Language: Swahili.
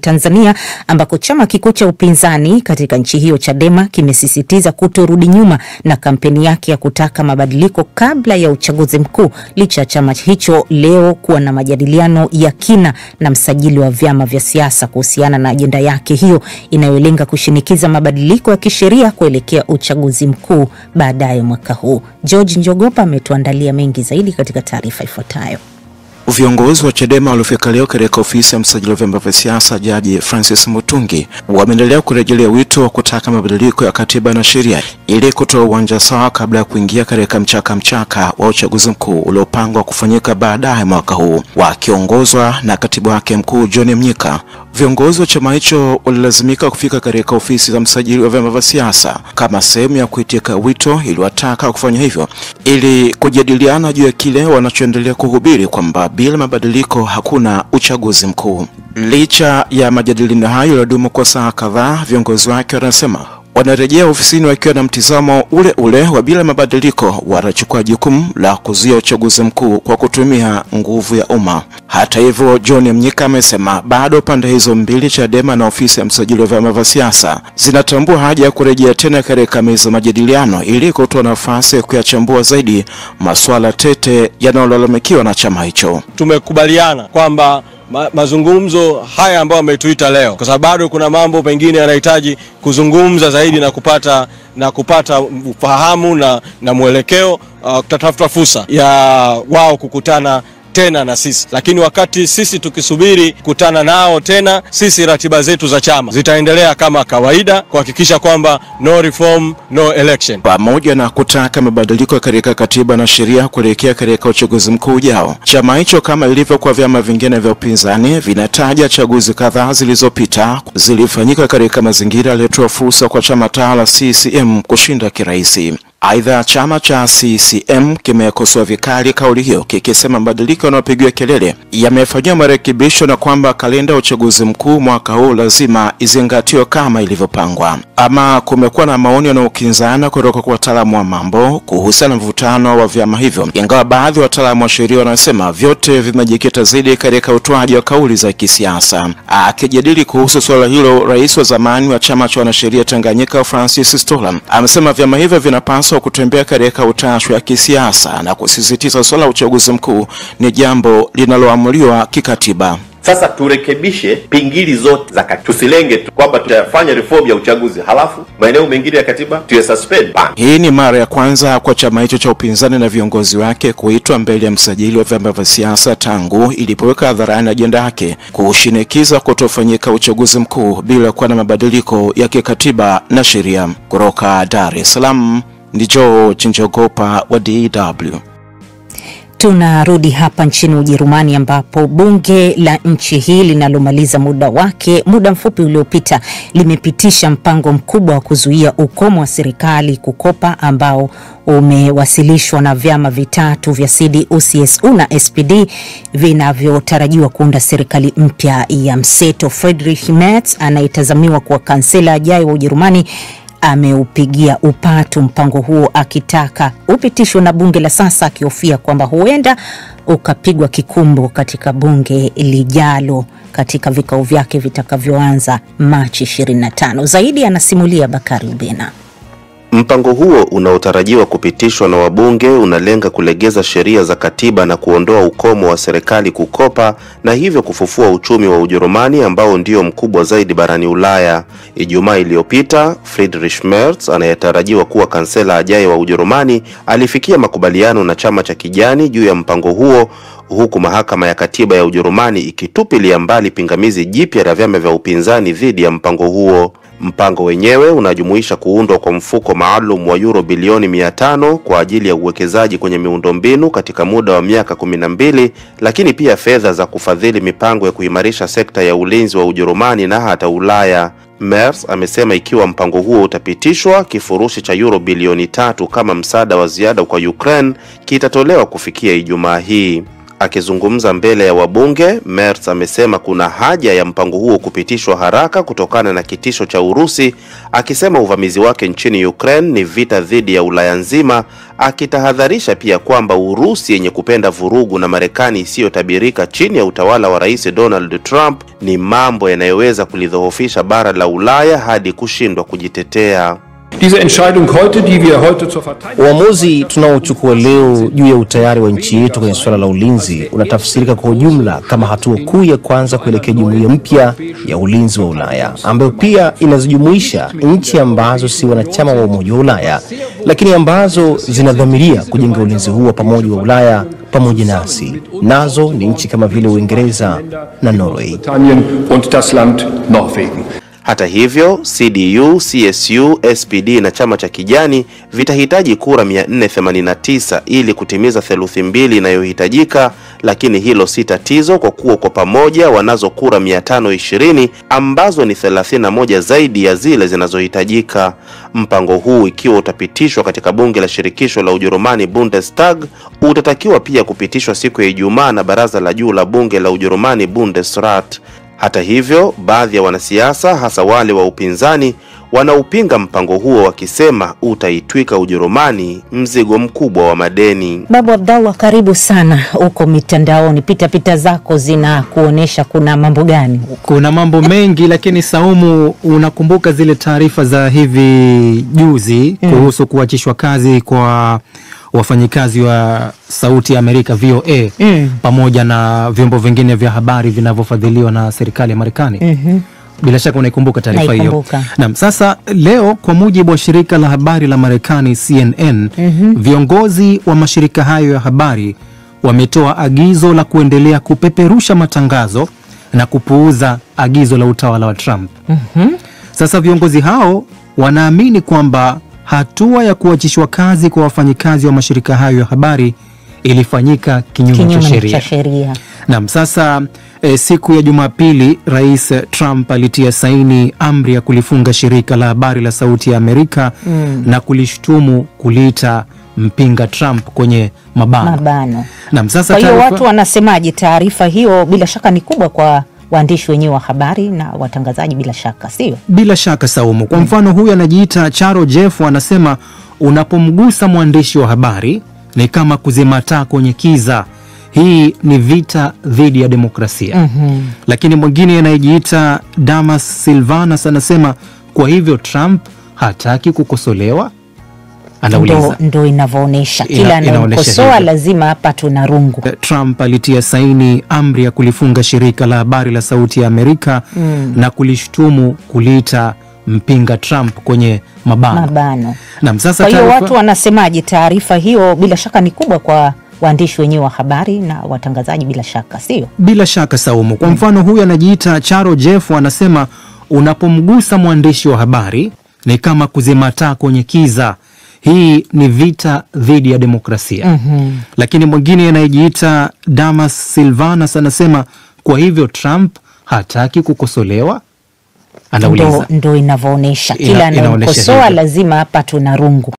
Tanzania, ambako chama kikuu cha upinzani katika nchi hiyo Chadema kimesisitiza kutorudi nyuma na kampeni yake ya kutaka mabadiliko kabla ya uchaguzi mkuu, licha ya chama hicho leo kuwa na majadiliano ya kina na msajili wa vyama vya siasa kuhusiana na ajenda yake hiyo inayolenga kushinikiza mabadiliko ya kisheria kuelekea uchaguzi mkuu baadaye mwaka huu. George Njogopa ametuandalia mengi zaidi katika taarifa ifuatayo. Viongozi wa Chadema waliofika leo katika ofisi ya msajili wa vyama vya siasa Jaji Francis Mutungi wameendelea kurejelea wito wa kutaka mabadiliko ya katiba na sheria ili kutoa uwanja sawa kabla ya kuingia katika mchaka wa uchaguzi mkuu uliopangwa kufanyika baadaye mwaka huu. Wakiongozwa na katibu wake mkuu John Mnyika, viongozi wa chama hicho walilazimika kufika katika ofisi za msajili wa vyama vya siasa kama sehemu ya kuitika wito iliwataka kufanya hivyo ili kujadiliana juu ya kile wanachoendelea kuhubiri kwamba bila mabadiliko hakuna uchaguzi mkuu. Licha ya majadiliano hayo yaliyodumu kwa saa kadhaa, viongozi wake wanasema wanarejea ofisini wakiwa na mtizamo ule wa bila mabadiliko watachukua jukumu la kuzuia uchaguzi mkuu kwa kutumia nguvu ya umma. Hata hivyo, John Mnyika amesema bado pande hizo mbili, Chadema na ofisi ya msajili wa vyama vya siasa, zinatambua haja ya kurejea tena katika meza majadiliano ili kutoa nafasi ya kuyachambua zaidi masuala tete yanayolalamikiwa na chama hicho. Tumekubaliana kwamba mazungumzo haya ambayo ametuita leo, kwa sababu bado kuna mambo mengine yanahitaji kuzungumza zaidi na kupata ufahamu na mwelekeo, tutatafuta fursa ya wao kukutana tena na sisi. Lakini wakati sisi tukisubiri kutana nao tena, sisi ratiba zetu za chama zitaendelea kama kawaida kuhakikisha kwamba no reform no election. Pamoja na kutaka mabadiliko katika katiba na sheria kuelekea katika uchaguzi mkuu ujao, chama hicho kama ilivyo kwa vyama vingine vya upinzani vinataja chaguzi kadhaa zilizopita zilifanyika katika mazingira yaliyotoa fursa kwa chama tawala CCM kushinda kirahisi. Aidha, chama cha CCM kimekosoa vikali kauli hiyo, kikisema mabadiliko yanayopigiwa kelele yamefanywa marekebisho na kwamba kalenda ya uchaguzi mkuu mwaka huu lazima izingatiwe kama ilivyopangwa. Ama kumekuwa na maoni yanayokinzana kutoka kwa wataalamu wa mambo kuhusiana na mvutano wa vyama hivyo, ingawa baadhi ya wataalamu wa sheria wanasema vyote vimejikita zaidi katika utoaji wa kauli za kisiasa. Akijadili kuhusu swala hilo, rais wa zamani wa chama cha wanasheria Tanganyika Francis Stola amesema vyama hivyo vinapaswa kutembea katika utashi wa kisiasa na kusisitiza swala la uchaguzi mkuu ni jambo linaloamuliwa kikatiba. Sasa turekebishe pingili zote za katiba. Tusilenge tu kwamba tutafanya reform ya uchaguzi halafu maeneo mengine ya katiba tuyasuspend. Hii ni mara ya kwanza kwa chama hicho cha upinzani na viongozi wake kuitwa mbele ya msajili wa vyama vya siasa tangu ilipoweka hadharani ajenda yake kushinikiza kutofanyika uchaguzi mkuu bila kuwa na mabadiliko ya kikatiba na sheria. Kutoka Dar es Salaam ni George Njogopa wa DW. Tunarudi hapa nchini Ujerumani, ambapo bunge la nchi hii linalomaliza muda wake muda mfupi uliopita limepitisha mpango mkubwa wa kuzuia ukomo wa serikali kukopa ambao umewasilishwa na vyama vitatu vya CDU, CSU na SPD vinavyotarajiwa kuunda serikali mpya ya mseto. Friedrich Merz anayetazamiwa kuwa kansela ajaye wa Ujerumani ameupigia upatu mpango huo akitaka upitishwe na bunge la sasa, akihofia kwamba huenda ukapigwa kikumbo katika bunge lijalo katika vikao vyake vitakavyoanza Machi 25. Zaidi anasimulia Bakari Ubena. Mpango huo unaotarajiwa kupitishwa na wabunge unalenga kulegeza sheria za katiba na kuondoa ukomo wa serikali kukopa na hivyo kufufua uchumi wa Ujerumani ambao ndio mkubwa zaidi barani Ulaya. Ijumaa iliyopita, Friedrich Merz anayetarajiwa kuwa kansela ajaye wa Ujerumani alifikia makubaliano na chama cha kijani juu ya mpango huo, huku mahakama ya katiba ya Ujerumani ikitupilia mbali pingamizi jipya la vyama vya upinzani dhidi ya mpango huo. Mpango wenyewe unajumuisha kuundwa kwa mfuko maalum wa euro bilioni 500 kwa ajili ya uwekezaji kwenye miundombinu katika muda wa miaka 12, lakini pia fedha za kufadhili mipango ya kuimarisha sekta ya ulinzi wa Ujerumani na hata Ulaya. Merz amesema ikiwa mpango huo utapitishwa, kifurushi cha euro bilioni 3 kama msaada wa ziada kwa Ukraine kitatolewa kufikia Ijumaa hii. Akizungumza mbele ya wabunge, Merz amesema kuna haja ya mpango huo kupitishwa haraka kutokana na kitisho cha Urusi, akisema uvamizi wake nchini Ukraine ni vita dhidi ya Ulaya nzima, akitahadharisha pia kwamba Urusi yenye kupenda vurugu na Marekani isiyotabirika chini ya utawala wa Rais Donald Trump ni mambo yanayoweza kulidhoofisha bara la Ulaya hadi kushindwa kujitetea. Uamuzi tunaochukua leo juu ya utayari wa nchi yetu kwenye suala la ulinzi unatafsirika kwa ujumla kama hatua kuu ya kwanza kuelekea jumuiya mpya ya ulinzi wa Ulaya, ambayo pia inazijumuisha nchi ambazo si wanachama wa Umoja wa Ulaya, lakini ambazo zinadhamiria kujenga ulinzi huu wa pamoja wa Ulaya pamoja nasi. Nazo ni nchi kama vile Uingereza na Norway. Hata hivyo, CDU, CSU, SPD na chama cha Kijani vitahitaji kura 489 ili kutimiza theluthi mbili inayohitajika, lakini hilo si tatizo kwa kuwa kwa pamoja wanazo kura 520 ambazo ni 31 zaidi ya zile zinazohitajika. Mpango huu ikiwa utapitishwa katika bunge la shirikisho la Ujerumani Bundestag, utatakiwa pia kupitishwa siku ya Ijumaa na baraza la juu la bunge la Ujerumani Bundesrat. Hata hivyo, baadhi ya wanasiasa hasa wale wa upinzani wanaupinga mpango huo wakisema utaitwika Ujerumani mzigo mkubwa wa madeni. Babu Abdallah, karibu sana huko mitandaoni. Pita zako zina kuonesha kuna mambo gani? Kuna mambo mengi, lakini Saumu, unakumbuka zile taarifa za hivi juzi kuhusu kuachishwa kazi kwa wafanyikazi wa Sauti ya Amerika VOA pamoja na vyombo vingine vya habari vinavyofadhiliwa na serikali ya Marekani. Bila shaka unaikumbuka taarifa hiyo. Naam, sasa leo kwa mujibu wa shirika la habari la Marekani CNN, viongozi wa mashirika hayo ya habari wametoa agizo la kuendelea kupeperusha matangazo na kupuuza agizo la utawala wa Trump. Sasa viongozi hao wanaamini kwamba hatua ya kuachishwa kazi kwa wafanyikazi wa mashirika hayo ya habari ilifanyika kinyume cha sheria. Naam, sasa siku ya Jumapili Rais Trump alitia saini amri ya kulifunga shirika la habari la Sauti ya Amerika na kulishtumu kuliita mpinga Trump kwenye mabano. Naam, sasa kwa hiyo watu wanasemaje? Taarifa hiyo bila shaka ni kubwa kwa waandishi wenyewe wa habari na watangazaji, bila shaka, sio? Bila shaka, Saumu. Kwa mfano, huyu anajiita Charo Jeff anasema unapomgusa mwandishi wa habari ni kama kuzima taa kwenye kiza. Hii ni vita dhidi ya demokrasia. Lakini mwingine anayejiita Damas Silvanas anasema kwa hivyo Trump hataki kukosolewa? Anauliza. Ndo inavyoonyesha kila anakosoa lazima hapa tuna rungu. Trump alitia saini amri ya kulifunga shirika la habari la Sauti ya Amerika na kulishtumu kuliita mpinga Trump kwenye mabano. Naam, sasa kwa hiyo watu wanasemaje? Taarifa hiyo bila shaka ni kubwa kwa waandishi wenyewe wa habari na watangazaji, bila shaka, sio? Bila shaka, Saumu. Kwa mfano, huyu anajiita Charo Jeff anasema unapomgusa mwandishi wa habari ni kama kuzima taa kwenye kiza. Hii ni vita dhidi ya demokrasia. Lakini mwingine anayejiita Damas Silvanas anasema kwa hivyo Trump hataki kukosolewa? Anauliza. Ndo inavyoonyesha kila anakosoa lazima hapa tuna rungu.